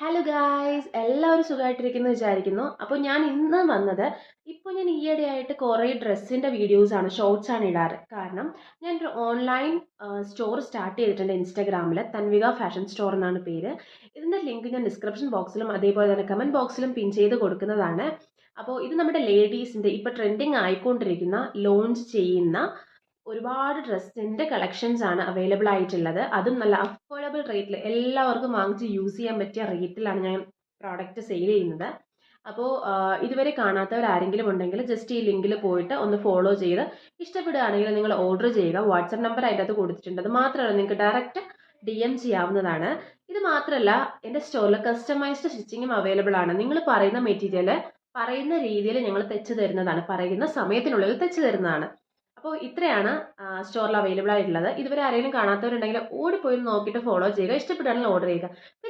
Hello guys എല്ലാവരും സുഖമായിട്ടിരിക്കുന്നു വിചാരിക്കുന്നു. അപ്പോൾ ഞാൻ ഇന്ന് വന്നത് ഇപ്പോൾ ഞാൻ ഈയിടെയായിട്ട് കുറേ ഡ്രസ്സിൻ്റെ വീഡിയോസാണ് ഷോർട്സാണ് ഇടാറ്. കാരണം ഞാനൊരു ഓൺലൈൻ സ്റ്റോർ സ്റ്റാർട്ട് ചെയ്തിട്ടുണ്ട് ഇൻസ്റ്റാഗ്രാമിൽ. തൻവിക ഫാഷൻ സ്റ്റോർ എന്നാണ് പേര്. ഇതിൻ്റെ ലിങ്ക് ഞാൻ ഡിസ്ക്രിപ്ഷൻ ബോക്സിലും അതേപോലെ തന്നെ കമൻറ്റ് ബോക്സിലും പിൻ ചെയ്ത് കൊടുക്കുന്നതാണ്. അപ്പോൾ ഇത് നമ്മുടെ ലേഡീസിൻ്റെ ഇപ്പോൾ ട്രെൻഡിങ് ആയിക്കൊണ്ടിരിക്കുന്ന ലോഞ്ച് ചെയ്യുന്ന ഒരുപാട് ഡ്രസ്സിൻ്റെ കളക്ഷൻസ് ആണ് അവൈലബിൾ ആയിട്ടുള്ളത്. അതും നല്ല അഫോർഡബിൾ റേറ്റിൽ എല്ലാവർക്കും വാങ്ങിച്ച് യൂസ് ചെയ്യാൻ പറ്റിയ റേറ്റിലാണ് ഞാൻ പ്രോഡക്റ്റ് സെയിൽ ചെയ്യുന്നത്. അപ്പോൾ ഇതുവരെ കാണാത്തവരാരെങ്കിലും ഉണ്ടെങ്കിൽ ജസ്റ്റ് ഈ ലിങ്കിൽ പോയിട്ട് ഒന്ന് ഫോളോ ചെയ്ത് ഇഷ്ടപ്പെടുകയാണെങ്കിൽ നിങ്ങൾ ഓർഡർ ചെയ്യുക. വാട്സപ്പ് നമ്പർ അതിൻ്റെ അകത്ത് കൊടുത്തിട്ടുണ്ട്. അത് മാത്രമല്ല, നിങ്ങൾക്ക് ഡയറക്റ്റ് DM ചെയ്യാവുന്നതാണ്. ഇത് മാത്രമല്ല, എൻ്റെ സ്റ്റോറിൽ കസ്റ്റമൈസ്ഡ് സ്റ്റിച്ചിങ്ങും അവൈലബിൾ ആണ്. നിങ്ങൾ പറയുന്ന മെറ്റീരിയൽ പറയുന്ന രീതിയിൽ ഞങ്ങൾ തെച്ച് തരുന്നതാണ്, പറയുന്ന സമയത്തിനുള്ളിൽ തെച്ച് തരുന്നതാണ്. അപ്പോൾ ഇത്രയാണ് സ്റ്റോറിൽ അവൈലബിൾ ആയിട്ടുള്ളത്. ഇതുവരെ ആരെങ്കിലും കാണാത്തവരുണ്ടെങ്കിൽ ഓടിപ്പോയി നോക്കിയിട്ട് ഫോളോ ചെയ്യുക, ഇഷ്ടപ്പെട്ടാണെങ്കിൽ ഓർഡർ ചെയ്യുക. അപ്പോൾ